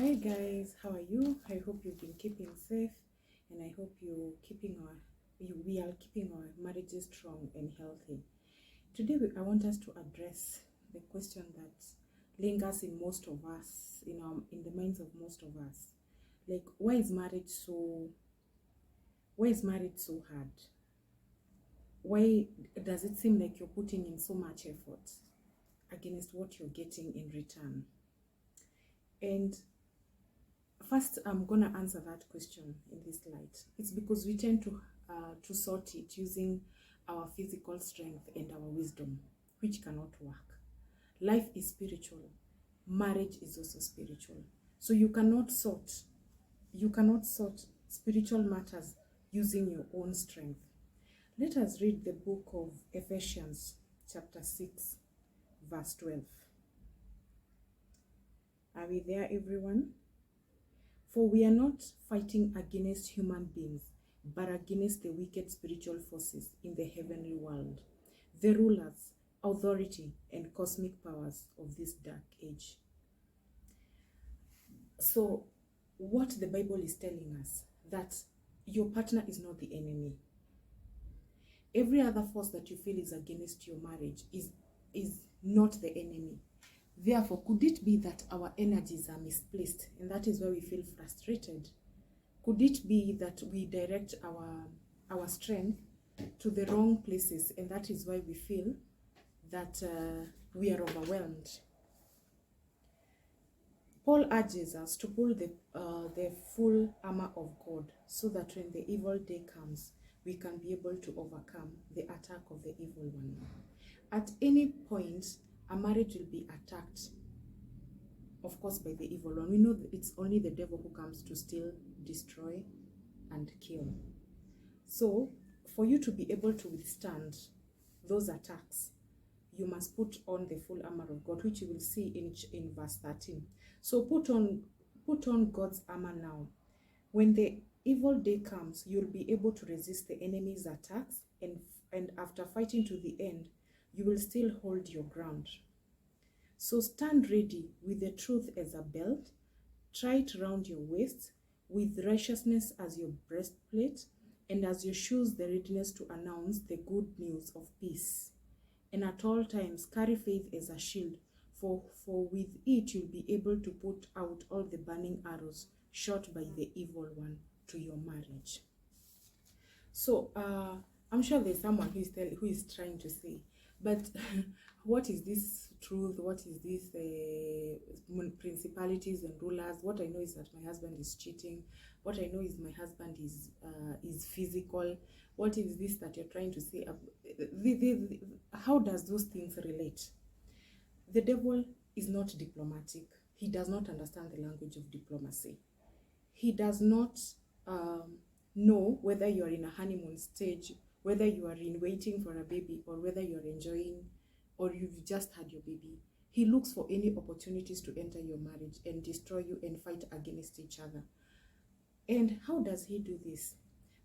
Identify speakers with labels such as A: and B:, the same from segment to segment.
A: Hi guys, how are you? I hope you've been keeping safe, and I hope we are keeping our marriages strong and healthy. Today I want us to address the question that lingers in most of us, in the minds of most of us. Like, why is marriage so hard? Why does it seem like you're putting in so much effort against what you're getting in return? And first, I'm gonna answer that question in this light. It's because we tend to sort it using our physical strength and our wisdom, which cannot work. Life is spiritual. Marriage is also spiritual. So you cannot sort spiritual matters using your own strength. Let us read the book of Ephesians, chapter 6, verse 12. Are we there, everyone? For we are not fighting against human beings, but against the wicked spiritual forces in the heavenly world, the rulers, authority, and cosmic powers of this dark age. So, what the Bible is telling us, that your partner is not the enemy. Every other force that you feel is against your marriage is not the enemy. Therefore, could it be that our energies are misplaced, and that is why we feel frustrated? Could it be that we direct our strength to the wrong places, and that is why we feel that we are overwhelmed? Paul urges us to pull the full armor of God, so that when the evil day comes, we can be able to overcome the attack of the evil one. At any point, a marriage will be attacked, of course, by the evil one. We know that it's only the devil who comes to steal, destroy, and kill. So, for you to be able to withstand those attacks, you must put on the full armor of God, which you will see in verse 13. So put on God's armor now. When the evil day comes, you'll be able to resist the enemy's attacks, and after fighting to the end, you will still hold your ground. So stand ready with the truth as a belt, tie it around your waist, with righteousness as your breastplate, and as your shoes the readiness to announce the good news of peace. And at all times carry faith as a shield, for with it you'll be able to put out all the burning arrows shot by the evil one to your marriage. So I'm sure there's someone who is trying to say, but what is this truth? What is this principalities and rulers? What I know is that my husband is cheating. What I know is my husband is physical. What is this that you're trying to say? How does those things relate? The devil is not diplomatic. He does not understand the language of diplomacy. He does not know whether you are in a honeymoon stage, whether you are in waiting for a baby, or whether you are enjoying, or you've just had your baby. He looks for any opportunities to enter your marriage and destroy you and fight against each other. And how does he do this?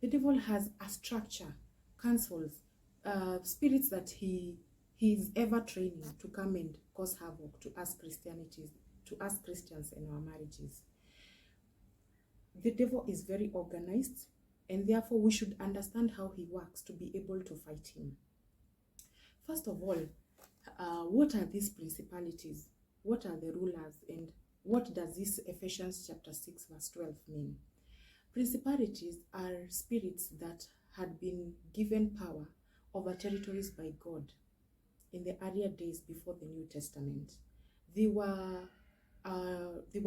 A: The devil has a structure, councils, spirits that he is ever training to come and cause havoc to us Christians in our marriages. The devil is very organized, and therefore we should understand how he works to be able to fight him. First of all, what are these principalities? What are the rulers? And what does this Ephesians chapter 6 verse 12 mean? Principalities are spirits that had been given power over territories by God in the earlier days before the New Testament. They were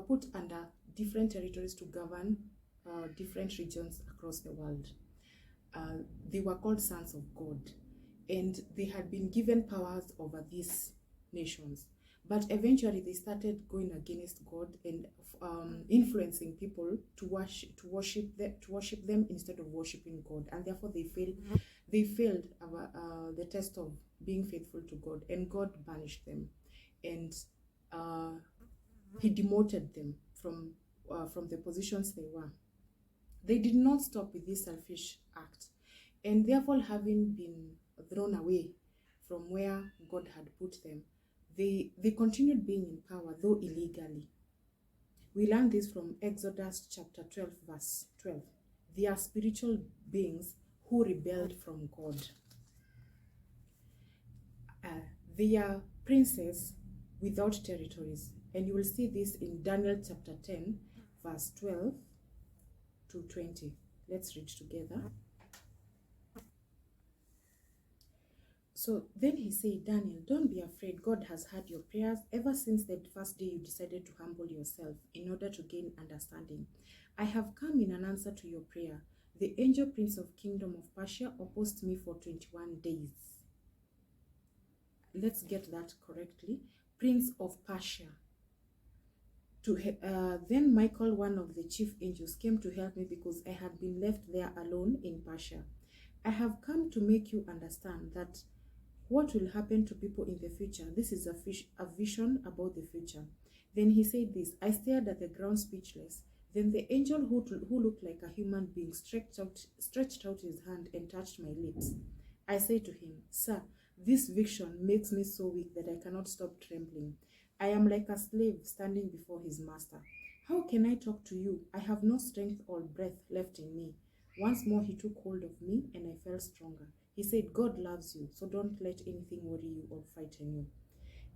A: put under different territories to govern different regions across the world. They were called sons of God, and they had been given powers over these nations. But eventually they started going against God and influencing people to worship them instead of worshiping God, and therefore they failed the test of being faithful to God, and God banished them, and he demoted them from the positions they were. They did not stop with this selfish act, and therefore, having been thrown away from where God had put them, they continued being in power, though illegally. We learn this from Exodus chapter 12, verse 12. They are spiritual beings who rebelled from God. They are princes without territories. And you will see this in Daniel chapter 10, verse 12 to 20. Let's read together. So then he said, Daniel, don't be afraid. God has heard your prayers ever since the first day you decided to humble yourself in order to gain understanding. I have come in an answer to your prayer. The angel prince of kingdom of Persia opposed me for 21 days. Let's get that correctly. Prince of Persia. Then Michael, one of the chief angels, came to help me because I had been left there alone in Persia. I have come to make you understand that what will happen to people in the future. This is a vision about the future. Then he said this, I stared at the ground speechless. Then the angel who looked like a human being stretched out his hand and touched my lips. I said to him, Sir, this vision makes me so weak that I cannot stop trembling. I am like a slave standing before his master. How can I talk to you? I have no strength or breath left in me. Once more he took hold of me and I felt stronger. He said, God loves you, so don't let anything worry you or frighten you.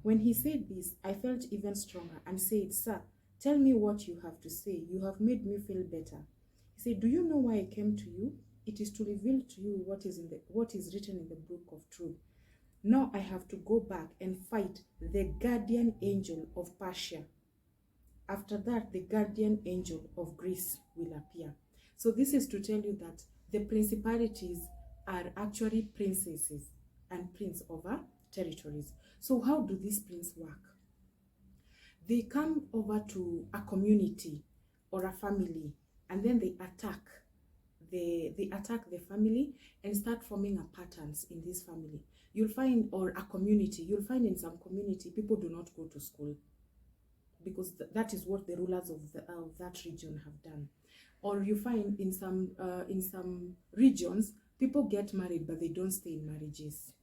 A: When he said this, I felt even stronger and said, Sir, tell me what you have to say. You have made me feel better. He said, do you know why I came to you? It is to reveal to you what is written in the book of truth. Now I have to go back and fight the guardian angel of Persia. After that, the guardian angel of Greece will appear. So this is to tell you that the principalities are actually princesses and prince over territories. So how do these princes work? They come over to a community or a family, and then they attack. They attack the family and start forming a patterns in this family. You'll find, or a community, you'll find in some community, people do not go to school because that is what the rulers of that region have done. Or you find in some regions, people get married, but they don't stay in marriages.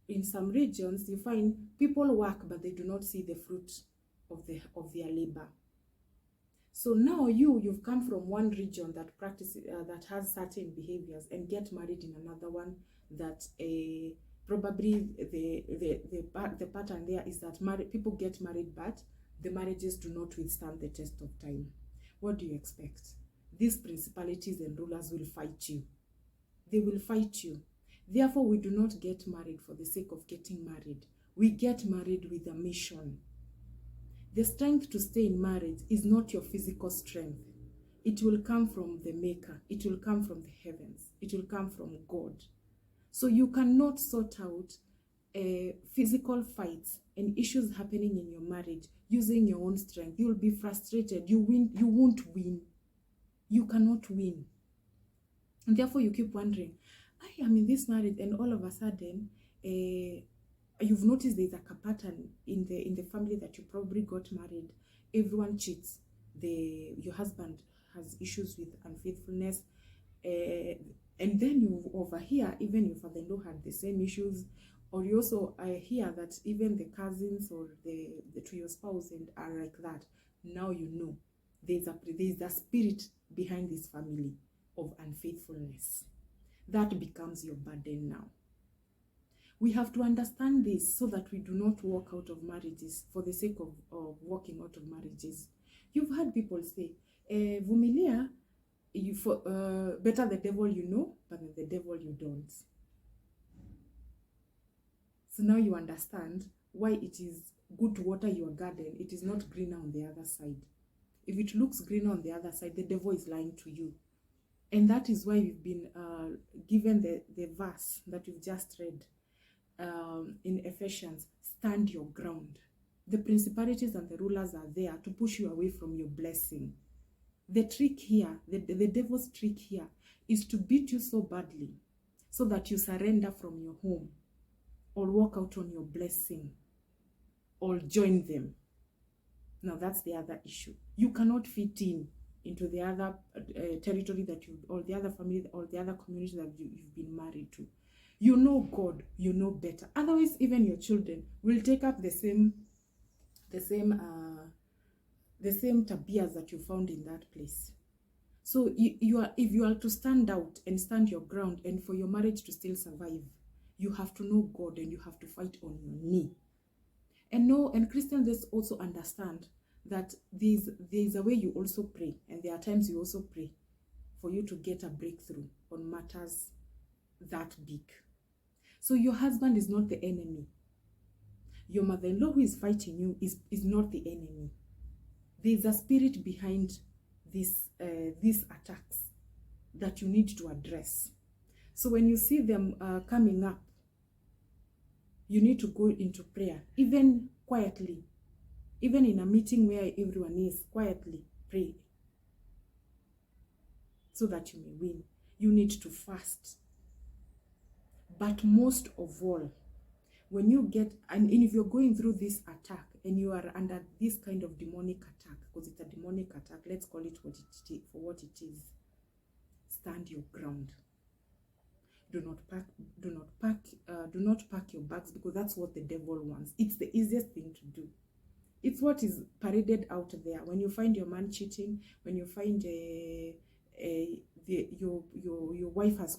A: In some regions, you find people work, but they do not see the fruit of their labor. So now you've come from one region that that has certain behaviors and get married in another one that probably the pattern there is that people get married, but the marriages do not withstand the test of time. What do you expect? These principalities and rulers will fight you. They will fight you. Therefore, we do not get married for the sake of getting married. We get married with a mission. The strength to stay in marriage is not your physical strength. It will come from the Maker. It will come from the heavens. It will come from God. So you cannot sort out physical fights and issues happening in your marriage using your own strength. You will be frustrated. You won't win. You cannot win. And therefore you keep wondering, I am in this marriage, and all of a sudden, you've noticed there's a pattern in the family that you probably got married. Everyone cheats. Your husband has issues with unfaithfulness, and then you overhear even your father-in-law had the same issues, or you also hear that even the cousins or the to your spouse and are like that. Now you know there's a spirit behind this family of unfaithfulness. That becomes your burden now. We have to understand this so that we do not walk out of marriages for the sake of walking out of marriages. You've heard people say, Vumilia, better the devil you know, but the devil you don't. So now you understand why it is good to water your garden. It is not greener on the other side. If it looks greener on the other side, the devil is lying to you. And that is why we've been given the verse that we've just read in Ephesians. Stand your ground. The principalities and the rulers are there to push you away from your blessing. The trick here, the devil's trick here, is to beat you so badly so that you surrender from your home or walk out on your blessing or join them. Now that's the other issue. You cannot fit into the other territory that or the other family or the other community that you've been married to. You know God, you know better. Otherwise, even your children will take up the same the same tabias that you found in that place. So if you are to stand out and stand your ground, and for your marriage to still survive, you have to know God and you have to fight on your knee. And Christians just also understand that there's a way you also pray, and there are times you also pray for you to get a breakthrough on matters that big. So your husband is not the enemy. Your mother-in-law who is fighting you is not the enemy. There's a spirit behind these attacks that you need to address. So when you see them coming up, you need to go into prayer, even quietly, even in a meeting where everyone is, quietly pray so that you may win. You need to fast. But most of all, when you get, and if you're going through this attack and you are under this kind of demonic attack, because it's a demonic attack, let's call it for what it is, stand your ground. Do not pack your bags, because that's what the devil wants. It's the easiest thing to do. It's what is paraded out there. When you find your man cheating, when you find your wife has